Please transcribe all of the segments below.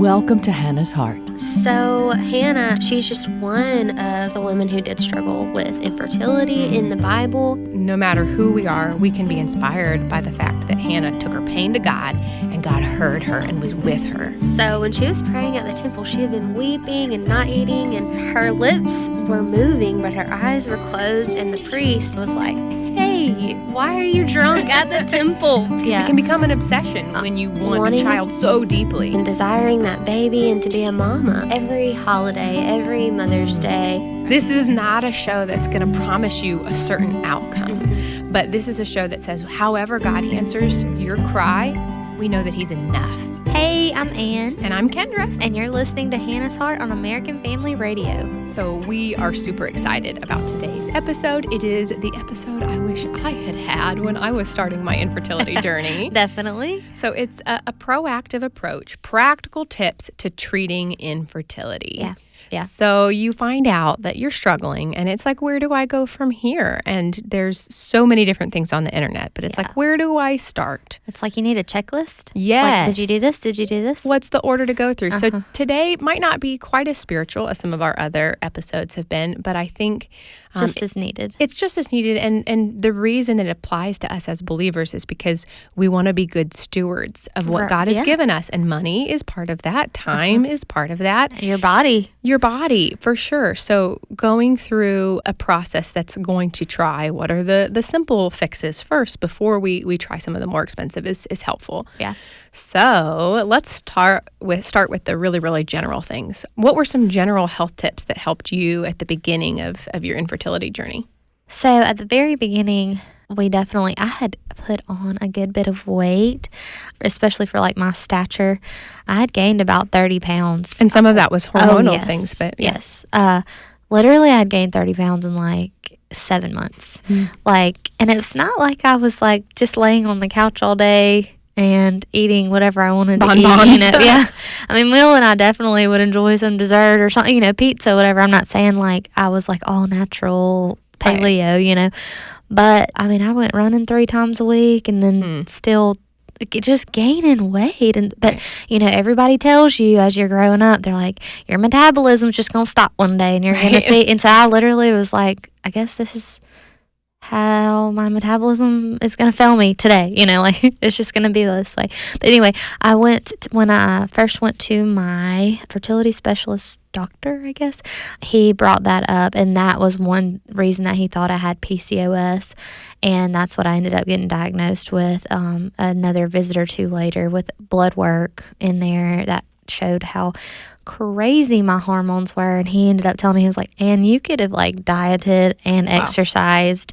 Welcome to Hannah's Heart. So Hannah, she's just one of the women who did struggle with infertility in the Bible. No matter who we are, we can be inspired by the fact that Hannah took her pain to God and God heard her and was with her. So when she was praying at the temple, she had been weeping and not eating, and her lips were moving, but her eyes were closed, and the priest was like, "Hey, why are you drunk at the temple?" It can become an obsession when you want a child so deeply. And desiring that baby and to be a mama. Every holiday, every Mother's Day. This is not a show that's going to promise you a certain outcome, but this is a show that says, however God answers your cry, we know that He's enough. Hey, I'm Ann. And I'm Kendra. And you're listening to Hannah's Heart on American Family Radio. So we are super excited about today's episode. It is the episode I wish I had had when I was starting my infertility journey. Definitely. So it's a proactive approach, practical tips to treating infertility. Yeah. So you find out that you're struggling, and it's like, where do I go from here? And there's so many different things on the internet, but it's like, where do I start? It's like you need a checklist. Yes. Like, did you do this? Did you do this? What's the order to go through? So today might not be quite as spiritual as some of our other episodes have been, but I think just as needed. It's just as needed. And the reason it applies to us as believers is because we want to be good stewards of what God has given us. And money is part of that. Time is part of that. Your body, for sure. So going through a process that's going to try what are the simple fixes first before we try some of the more expensive is helpful. Yeah. So let's start with the really, really general things. What were some general health tips that helped you at the beginning of your infertility journey? So at the very beginning, I had put on a good bit of weight, especially for like my stature. I had gained about 30 pounds. And some of that was hormonal things. But yes. Literally I had gained 30 pounds in like 7 months. And it's not like I was like just laying on the couch all day and eating whatever I wanted to eat, Yeah. I mean, Will and I definitely would enjoy some dessert or something, pizza, whatever. I'm not saying like I was like all natural paleo, but I mean, I went running 3 times a week and then still just gaining weight. But everybody tells you as you're growing up, they're like, your metabolism's just going to stop one day and you're going to see. And so I literally was like, I guess this is how my metabolism is going to fail me today, it's just going to be this way. But anyway, when I first went to my fertility specialist doctor, I guess, he brought that up, and that was one reason that he thought I had PCOS, and that's what I ended up getting diagnosed with another visit or two later with blood work in there that showed how crazy my hormones were. And he ended up telling me, he was like, "And you could have like dieted and exercised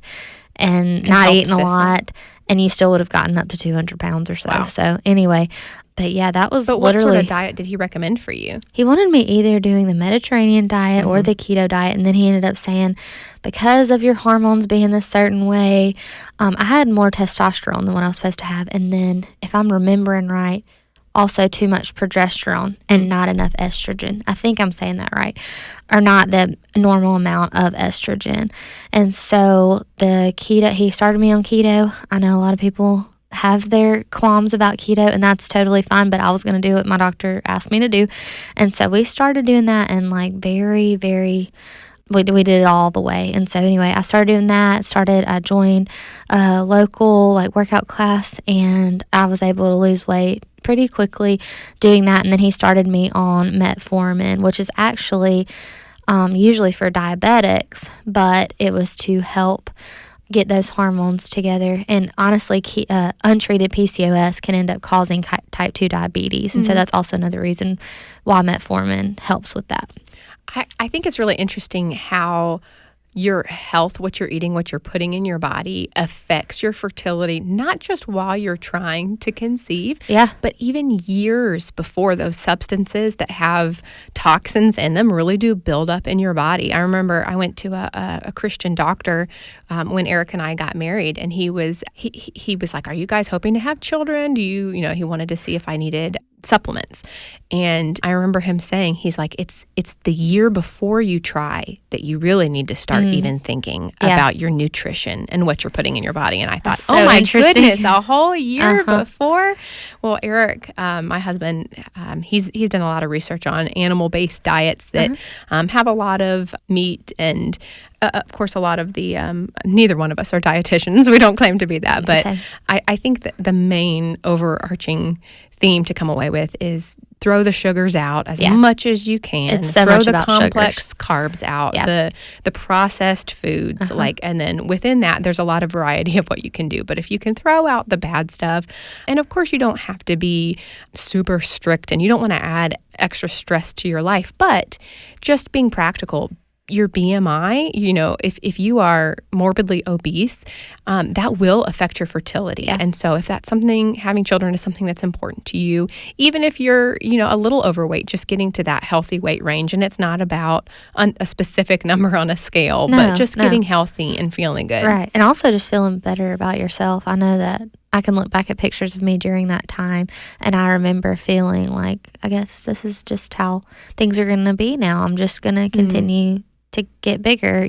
and not eaten a lot, and you still would have gotten up to 200 pounds or so." Wow. So anyway, but yeah, that was literally. What sort of diet did he recommend for you? He wanted me either doing the Mediterranean diet or the keto diet, and then he ended up saying, because of your hormones being this certain way, I had more testosterone than what I was supposed to have, and then if I'm remembering right, also too much progesterone and not enough estrogen. I think I'm saying that right. Or not the normal amount of estrogen. And so the keto, he started me on keto. I know a lot of people have their qualms about keto, and that's totally fine, but I was going to do what my doctor asked me to do. And so we started doing that, and like very, very, we did it all the way. And so anyway, I started doing that. I joined a local like workout class, and I was able to lose weight pretty quickly doing that. And then he started me on metformin, which is actually usually for diabetics, but it was to help get those hormones together. And honestly, untreated PCOS can end up causing type 2 diabetes. And so that's also another reason why metformin helps with that. I think it's really interesting how your health, what you're eating, what you're putting in your body affects your fertility, not just while you're trying to conceive, but even years before those substances that have toxins in them really do build up in your body. I remember I went to a Christian doctor when Eric and I got married, and he was like, "Are you guys hoping to have children? Do you he wanted to see if I needed supplements. And I remember him saying, he's like, it's the year before you try that you really need to start even thinking about your nutrition and what you're putting in your body. And I thought, so oh my goodness, a whole year before? Well, Eric, my husband, he's done a lot of research on animal-based diets that have a lot of meat and of course, a lot of the, neither one of us are dietitians. We don't claim to be that. But I think that the main overarching theme to come away with is throw the sugars out as much as you can. It's so throw much the about complex carbs out, the processed foods, and then within that, there's a lot of variety of what you can do. But if you can throw out the bad stuff, and of course, you don't have to be super strict and you don't want to add extra stress to your life, but just being practical. Your BMI, if you are morbidly obese, that will affect your fertility. Yeah. And so if that's something, having children is something that's important to you, even if you're, a little overweight, just getting to that healthy weight range. And it's not about a specific number on a scale, but just getting healthy and feeling good. Right. And also just feeling better about yourself. I know that I can look back at pictures of me during that time, and I remember feeling like, I guess this is just how things are going to be now. I'm just going to continue to get bigger,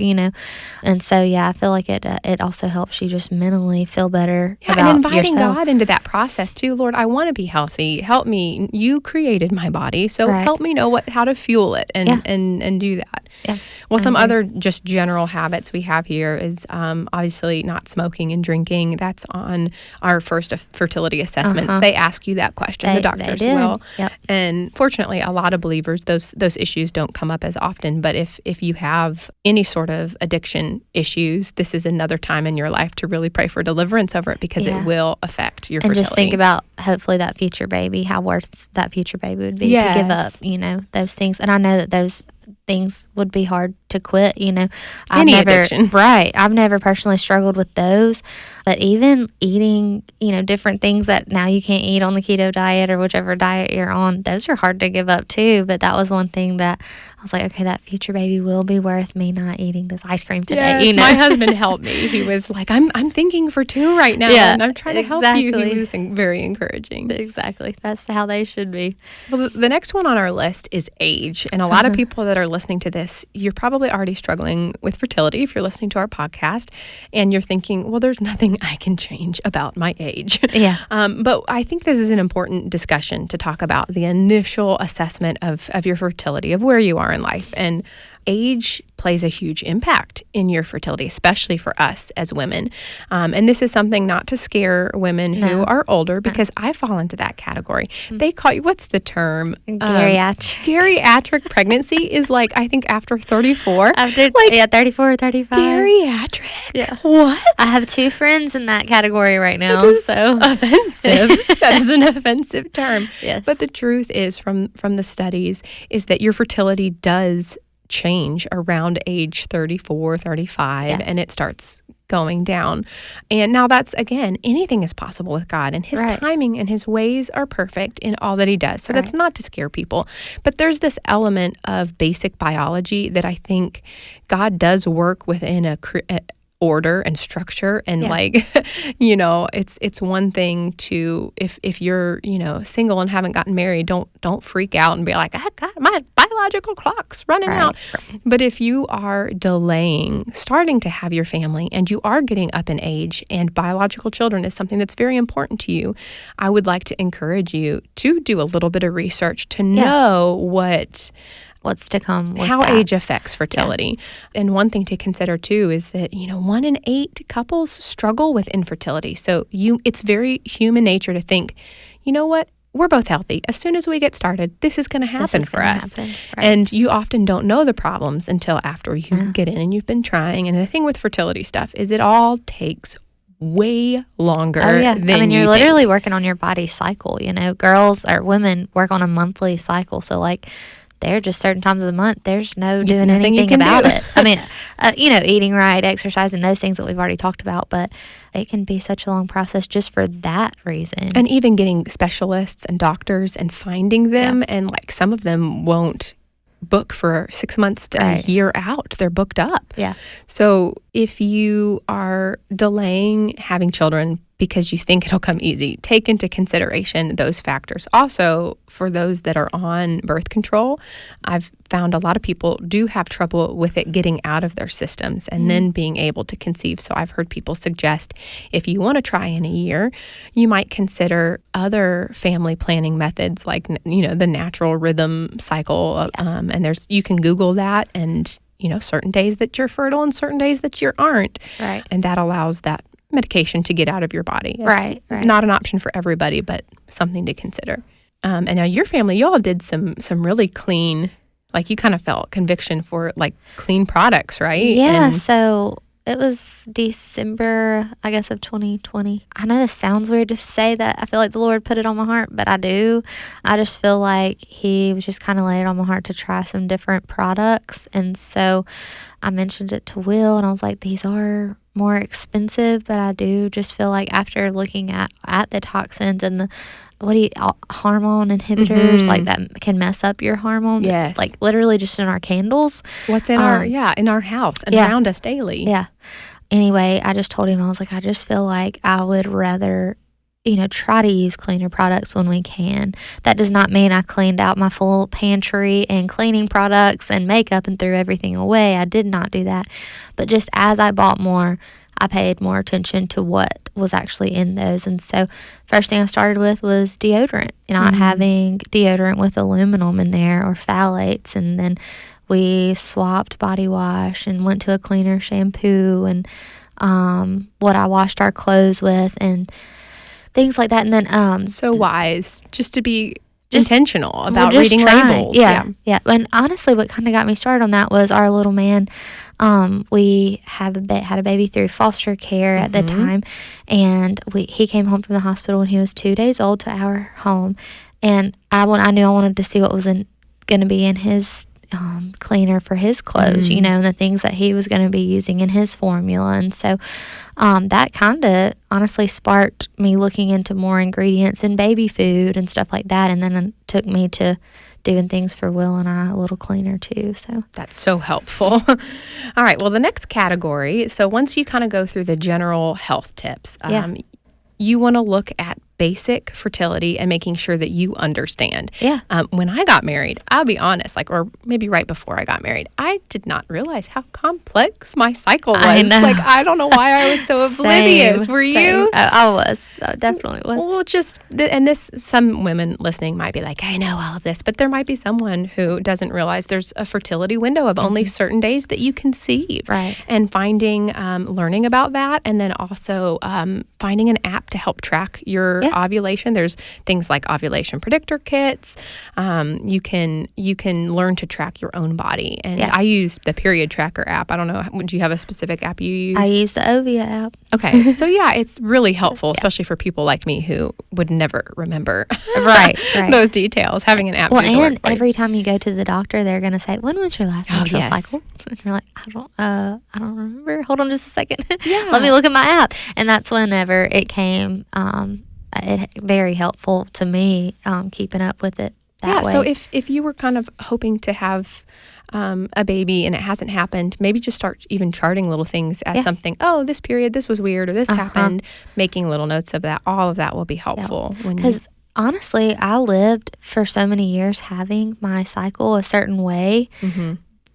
and so I feel like it also helps you just mentally feel better about and inviting yourself. God into that process too. Lord, I want to be healthy. Help me. You created my body, so help me know how to fuel it and do that. Yeah. Well, some other just general habits we have here is obviously not smoking and drinking. That's on our first fertility assessments. They ask you that question. The doctors will. Yep. And fortunately, a lot of believers, those issues don't come up as often. But if you have any sort of addiction issues, this is another time in your life to really pray for deliverance over it, because it will affect your fertility. And just think about hopefully that future baby, how worth that future baby would be to give up, those things. And I know that those things would be hard to quit, Any addiction. Right. I've never personally struggled with those, but even eating, different things that now you can't eat on the keto diet or whichever diet you're on, those are hard to give up too. But that was one thing that I was like, okay, that future baby will be worth me not eating this ice cream today. Yes, my husband helped me. He was like, I'm thinking for 2 right now, and I'm trying to help you. He was very encouraging. Exactly. That's how they should be. Well, the next one on our list is age. And a lot of people that are listening to this, you're probably already struggling with fertility if you're listening to our podcast, and you're thinking, well, there's nothing I can change about my age. Yeah. But I think this is an important discussion to talk about the initial assessment of your fertility, of where you are in life. And age plays a huge impact in your fertility, especially for us as women. And this is something not to scare women who are older, because I fall into that category. They call you, what's the term? Geriatric. Geriatric pregnancy is like, I think after 34. 34 or 35. Geriatric? Yeah. What? I have 2 friends in that category right now. So offensive. That is an offensive term. Yes. But the truth is, from the studies, is that your fertility does change around age 34, 35, and it starts going down. And now that's, again, anything is possible with God, and his timing and his ways are perfect in all that he does. So that's not to scare people. But there's this element of basic biology that I think God does work within a order and structure, and it's one thing to, if you're single and haven't gotten married, don't freak out and be like, I got my biological clock's running out. But if you are delaying starting to have your family, and you are getting up in age, and biological children is something that's very important to you, I would like to encourage you to do a little bit of research to know what's to come with how age affects fertility. And one thing to consider too is that 1 in 8 couples struggle with infertility. So it's very human nature to think, you know what, we're both healthy. As soon as we get started, this is going to happen for us. And you often don't know the problems until after you get in and you've been trying. And the thing with fertility stuff is it all takes way longer than you're literally working on your body's cycle. Girls or women work on a monthly cycle. So there are just certain times of the month, there's no doing anything about it. I mean, eating right, exercising, those things that we've already talked about, but it can be such a long process just for that reason. And even getting specialists and doctors and finding them, and some of them won't book for 6 months to a year out. They're booked up. Yeah. So if you are delaying having children because you think it'll come easy. Take into consideration those factors. Also, for those that are on birth control, I've found a lot of people do have trouble with it getting out of their systems and then being able to conceive. So I've heard people suggest if you want to try in a year, you might consider other family planning methods like, the natural rhythm cycle. And you can Google that, and, certain days that you're fertile and certain days that you aren't. Right. And that allows that medication to get out of your body. It's right. not an option for everybody, but something to consider. And now your family, you all did some really clean, like you kind of felt conviction for like clean products, right? Yeah. So it was December, I guess, of 2020. I know this sounds weird to say that. I feel like the Lord put it on my heart, but I do. I just feel like he was just kind of laying it on my heart to try some different products. And so I mentioned it to Will, and I was like, these are more expensive, but I do just feel like after looking at the toxins and the hormone inhibitors, like that can mess up your hormones. Yes. Like literally just in our candles. What's in in our house and around us daily. Yeah. Anyway, I just told him, I was like, I just feel like I would rather, try to use cleaner products when we can. That does not mean I cleaned out my full pantry and cleaning products and makeup and threw everything away. I did not do that. But just as I bought more, I paid more attention to what was actually in those. And so first thing I started with was deodorant, not having deodorant with aluminum in there or phthalates. And then we swapped body wash and went to a cleaner shampoo and what I washed our clothes with and things like that. And then so wise just to be intentional about reading labels. Yeah. And honestly, what kind of got me started on that was our little man. We had a baby through foster care at the time, and he came home from the hospital when he was 2 days old to our home, and I knew I wanted to see what was going to be in his cleaner for his clothes, and the things that he was going to be using in his formula. And so that kind of honestly sparked me looking into more ingredients in baby food and stuff like that. And then it took me to doing things for Will and I a little cleaner too. So that's so helpful. All right. Well, the next category. So once you kind of go through the general health tips, you want to look at basic fertility and making sure that you understand. Yeah. When I got married, I'll be honest, or maybe right before I got married, I did not realize how complex my cycle was. I know. I don't know why I was so oblivious. Were you? I was. I definitely was. Well, some women listening might be like, I know all of this, but there might be someone who doesn't realize there's a fertility window of only certain days that you conceive. Right. And learning about that, and then also finding an app to help track your ovulation. There's things like ovulation predictor kits. You can learn to track your own body. And I use the period tracker app. I don't know. Do you have a specific app you use? I use the Ovia app. Okay. So it's really helpful, especially for people like me who would never remember right. those details. Having an app. Well, and every time you go to the doctor, they're going to say, "When was your last menstrual cycle?" And you're like, "I don't remember. Hold on just a second. Let me look at my app." And that's whenever it came. It very helpful to me keeping up with it that way. So if you were kind of hoping to have a baby and it hasn't happened, maybe just start even charting little things as something, this period, this was weird, or this happened, making little notes of that. All of that will be helpful. Because honestly, I lived for so many years having my cycle a certain way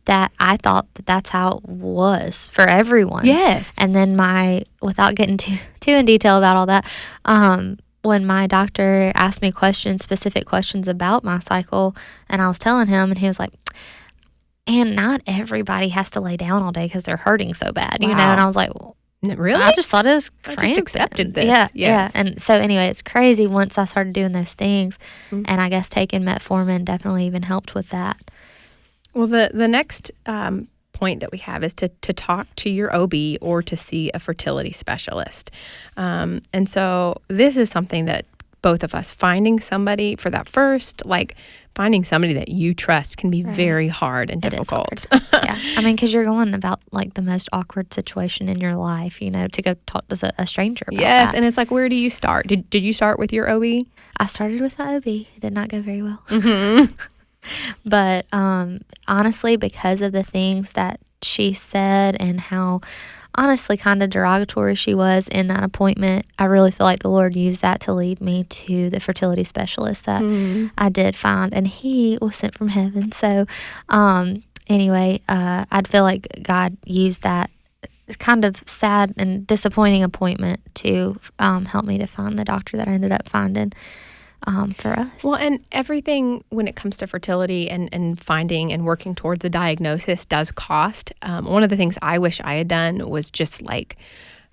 that I thought that's how it was for everyone. Yes. And then without getting too in detail about all that, when my doctor asked me specific questions about my cycle, and I was telling him, and he was like, and not everybody has to lay down all day because they're hurting so bad, and I was like, well, really? I just thought it was cramping. I just accepted this. Yeah, yes. yeah. And so anyway, it's crazy once I started doing those things, and I guess taking metformin definitely even helped with that. Well, the next point that we have is to talk to your OB or to see a fertility specialist. And so this is something that both of us, finding somebody for that first, finding somebody that you trust can be very hard and difficult. It is hard. Yeah. I mean, because you're going about the most awkward situation in your life, to go talk to a stranger about Yes, that. and it's where do you start? Did you start with your OB? I started with the OB. It did not go very well. Mm-hmm. But honestly, because of the things that she said and how honestly kind of derogatory she was in that appointment, I really feel like the Lord used that to lead me to the fertility specialist that I did find, and he was sent from heaven. So anyway, I'd feel like God used that kind of sad and disappointing appointment to help me to find the doctor that I ended up finding for us. Well, and everything when it comes to fertility and finding and working towards a diagnosis does cost. One of the things I wish I had done was just like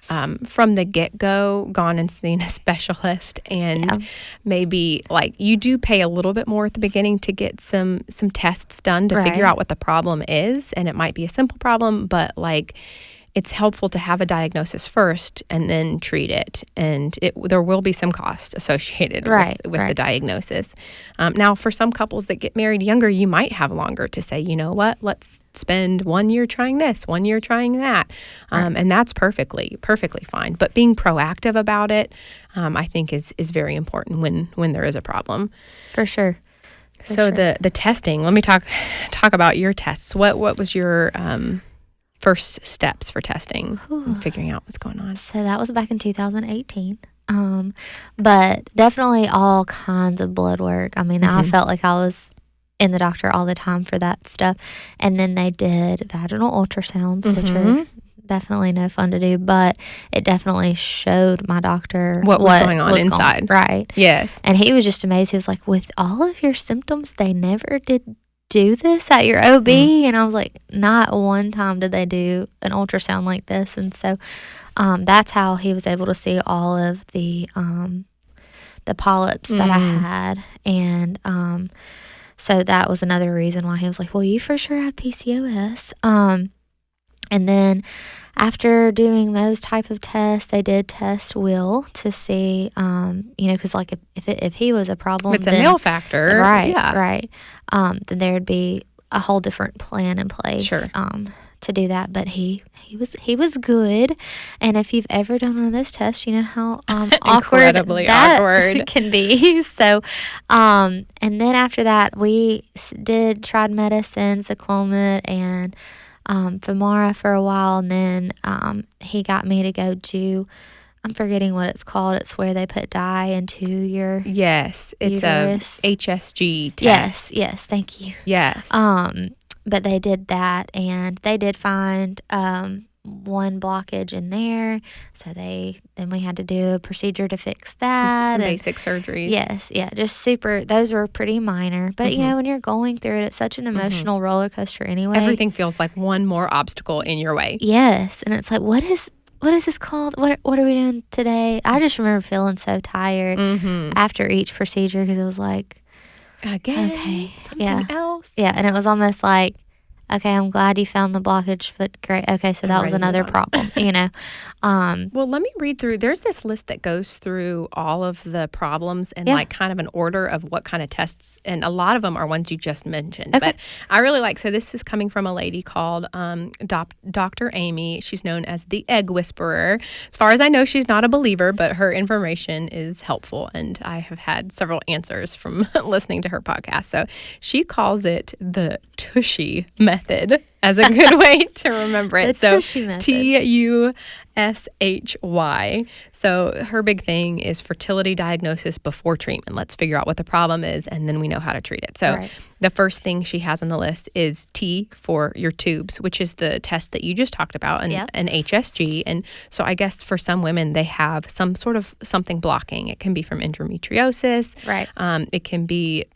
from the get-go gone and seen a specialist, and maybe like you do pay a little bit more at the beginning to get some tests done to figure out what the problem is, and it might be a simple problem, but like it's helpful to have a diagnosis first and then treat it. And there will be some cost associated with the diagnosis. Now, for some couples that get married younger, you might have longer to say, you know what, let's spend 1 year trying this, 1 year trying that. And that's perfectly fine. But being proactive about it, I think is very important when there is a problem. For sure. The testing, let me talk about your tests. What was your first steps for testing and figuring out what's going on? So that was back in 2018. But definitely all kinds of blood work. I mean, I felt like I was in the doctor all the time for that stuff. And then they did vaginal ultrasounds, which are definitely no fun to do, but it definitely showed my doctor what was going on inside. Right. Yes. And he was just amazed. He was like, with all of your symptoms, they never did do this at your OB? And I was like, not one time did they do an ultrasound like this. And so that's how he was able to see all of the polyps that I had. And so that was another reason why he was like, well, you for sure have PCOS. And then after doing those type of tests, they did test Will to see, because like if he was a problem, it's a male factor, right? Then there would be a whole different plan in place, to do that. But he was good, and if you've ever done one of those tests, you know how incredibly awkward can be. So, and then after that, we tried medicines, the Clomid and Femara for a while, and then he got me to go to, I'm forgetting what it's called. It's where they put dye into your it's uterus. A HSG test. Yes, thank you. Yes. But they did that, and they did find one blockage in there, so then we had to do a procedure to fix that. Some basic surgeries. Yes, just super. Those were pretty minor, but when you're going through it, it's such an emotional roller coaster anyway. Everything feels like one more obstacle in your way. Yes, and it's like, what is this called? What are we doing today? I just remember feeling so tired after each procedure, because it was like, something else. Yeah, and it was almost like, okay, I'm glad you found the blockage, but great. Okay, so that was another problem, Well, let me read through. There's this list that goes through all of the problems and like kind of an order of what kind of tests, and a lot of them are ones you just mentioned. Okay. But I really like, so this is coming from a lady called Dr. Amy. She's known as the Egg Whisperer. As far as I know, she's not a believer, but her information is helpful, and I have had several answers from listening to her podcast. So she calls it the Tushy method as a good way to remember it. So TUSHY. So her big thing is fertility diagnosis before treatment. Let's figure out what the problem is, and then we know how to treat it. So the first thing she has on the list is T for your tubes, which is the test that you just talked about, and an HSG. And so I guess for some women, they have some sort of something blocking. It can be from endometriosis. Right. It can be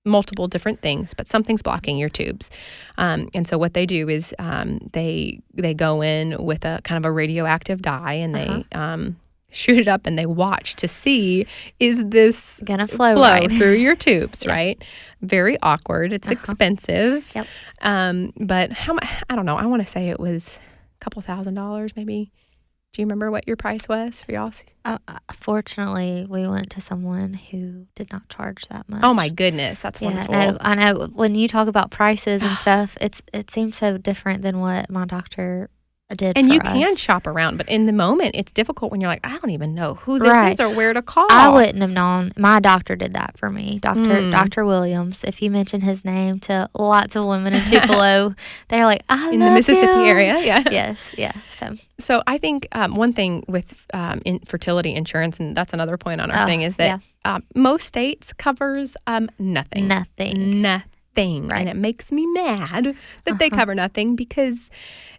multiple different things, but something's blocking your tubes. And so what they do is they go in with a kind of a radioactive dye, and they shoot it up, and they watch to see, is this gonna flow through your tubes, right? Very awkward. It's expensive. Yep. But I don't know. I want to say it was a couple $1,000s maybe. Do you remember what your price was for y'all? Fortunately, we went to someone who did not charge that much. Oh my goodness, that's wonderful. No, I know. When you talk about prices and stuff, it seems so different than what my doctor did and for you us. can shop around, but in the moment, it's difficult when you're like, I don't even know who this is or where to call. I wouldn't have known. My doctor did that for me, Dr. Williams. If you mention his name to lots of women in Tupelo, they're like, I in love the Mississippi him. area, yeah. Yes, yeah. So I think one thing with fertility insurance, and that's another point on our thing, is that most states covers nothing. Right. And it makes me mad that they cover nothing, because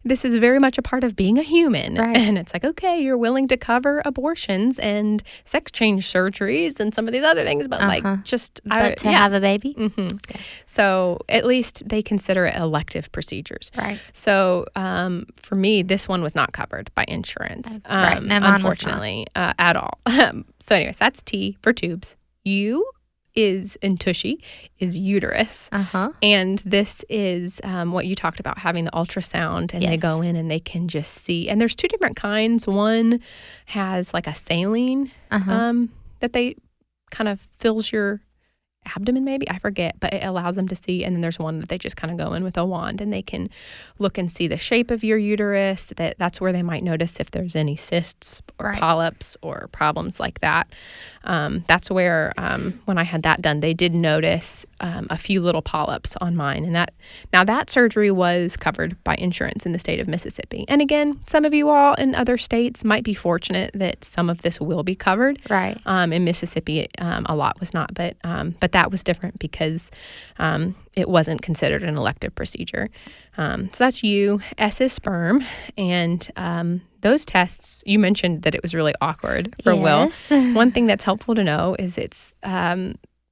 this is very much a part of being a human. Right. And it's like, okay, you're willing to cover abortions and sex change surgeries and some of these other things, but to have a baby. Mm-hmm. Okay. So at least they consider it elective procedures. Right. So for me, this one was not covered by insurance, right. No, mine unfortunately, at all. So anyways, that's T for tubes. U is in tushy is uterus. And this is what you talked about, having the ultrasound, and they go in and they can just see. And there's two different kinds. One has like a saline that they kind of fills your abdomen, maybe, I forget, but it allows them to see. And then there's one that they just kind of go in with a wand and they can look and see the shape of your uterus. That's where they might notice if there's any cysts or polyps or problems like that. That's where when I had that done, they did notice a few little polyps on mine, and that surgery was covered by insurance in the state of Mississippi. And again, some of you all in other states might be fortunate that some of this will be covered. Right. In Mississippi, a lot was not, but that was different because it wasn't considered an elective procedure. So that's U. S is sperm, and those tests, you mentioned that it was really awkward for Will. One thing that's helpful to know is it's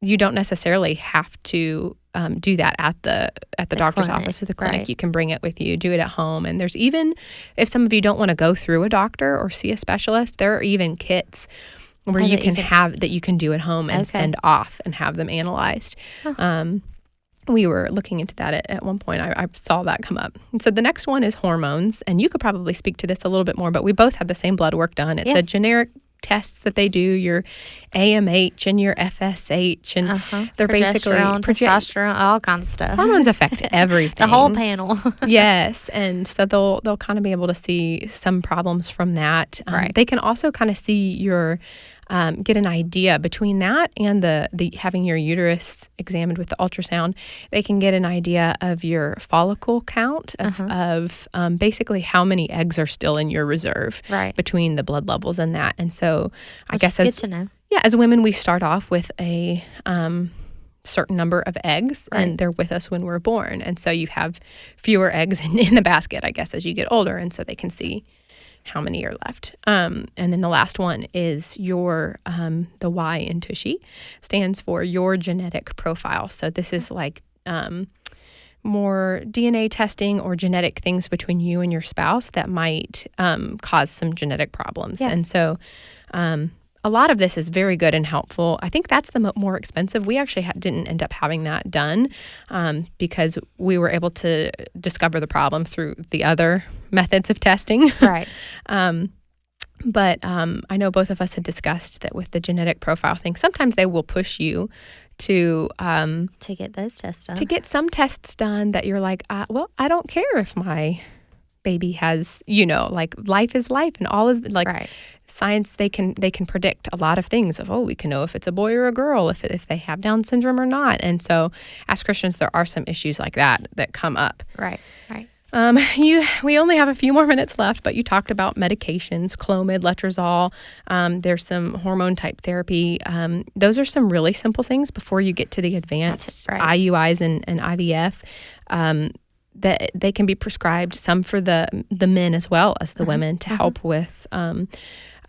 you don't necessarily have to do that at the doctor's office or the clinic. Right. You can bring it with you, do it at home. And there's even, if some of you don't want to go through a doctor or see a specialist, there are even kits where you can do at home and send off and have them analyzed. We were looking into that at one point. I saw that come up. And so the next one is hormones, and you could probably speak to this a little bit more, but we both had the same blood work done. It's a generic tests that they do, your AMH and your FSH, and they're basically testosterone, all kinds of stuff. Hormones affect everything. The whole panel. Yes, and so they'll kind of be able to see some problems from that. They can also kind of see your get an idea between that and the having your uterus examined with the ultrasound. They can get an idea of your follicle count of basically how many eggs are still in your reserve between the blood levels and that. And so I guess good to know. Yeah, as women, we start off with a certain number of eggs, and they're with us when we're born. And so you have fewer eggs in the basket, I guess, as you get older, and so they can see how many are left. And then the last one is your, the Y in tushy stands for your genetic profile. So this is like more DNA testing or genetic things between you and your spouse that might cause some genetic problems. Yeah. And so a lot of this is very good and helpful. I think that's the more expensive. We actually didn't end up having that done because we were able to discover the problem through the other methods of testing. Right. But I know both of us had discussed that with the genetic profile thing, sometimes they will push you to get those tests done. To get some tests done that you're like, well, I don't care if my baby has, like life is life and all is like science. They can predict a lot of things of, we can know if it's a boy or a girl, if they have Down syndrome or not. And so as Christians, there are some issues like that come up. Right. We only have a few more minutes left, but you talked about medications, Clomid, Letrozole. There's some hormone type therapy. Those are some really simple things before you get to the advanced IUIs and IVF. That they can be prescribed, some for the men as well as the women, to help with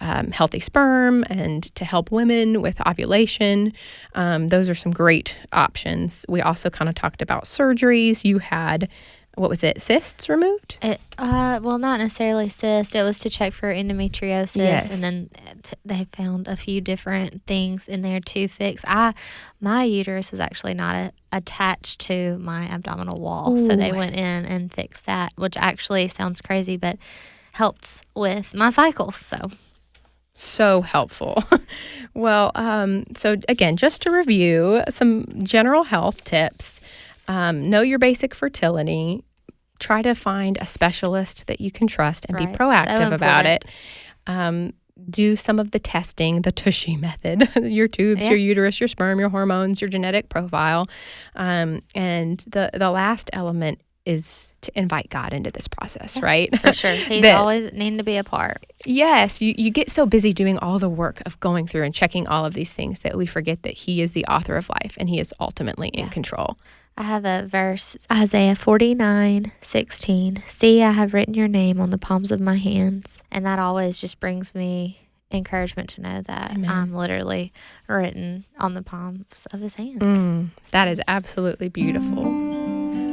healthy sperm and to help women with ovulation. Those are some great options. We also kind of talked about surgeries. You had, what was it, cysts removed? Well, not necessarily cysts. It was to check for endometriosis, and then they found a few different things in there to fix. My uterus was actually not attached to my abdominal wall, so they went in and fixed that, which actually sounds crazy, but helped with my cycles. So helpful. Well, so again, just to review some general health tips. Know your basic fertility. try to find a specialist that you can trust and be proactive about it. Do some of the testing, the Tushy method, your tubes, your uterus, your sperm, your hormones, your genetic profile. And the last element is to invite God into this process, right? For sure. He's always needing to be a part. Yes. You get so busy doing all the work of going through and checking all of these things that we forget that he is the author of life and he is ultimately in control. I have a verse, Isaiah 49:16. See, I have written your name on the palms of my hands. And that always just brings me encouragement to know that I'm literally written on the palms of his hands. That is absolutely beautiful.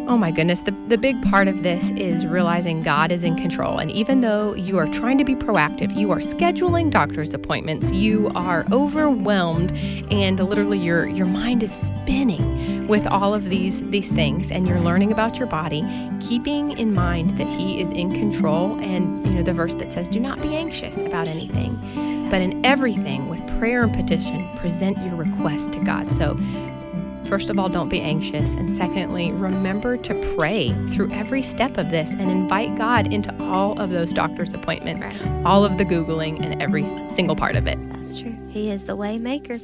Oh my goodness, the big part of this is realizing God is in control. And even though you are trying to be proactive, you are scheduling doctor's appointments, you are overwhelmed, and literally your mind is spinning with all of these things, and you're learning about your body, keeping in mind that he is in control. And the verse that says, do not be anxious about anything, but in everything with prayer and petition, present your request to God. So first of all, don't be anxious. And secondly, remember to pray through every step of this and invite God into all of those doctor's appointments, all of the Googling and every single part of it. That's true. He is the way maker.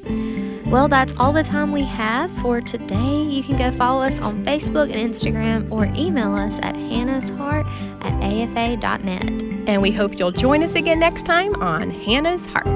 Well, that's all the time we have for today. You can go follow us on Facebook and Instagram or email us at hannahsheart@afa.net. And we hope you'll join us again next time on Hannah's Heart.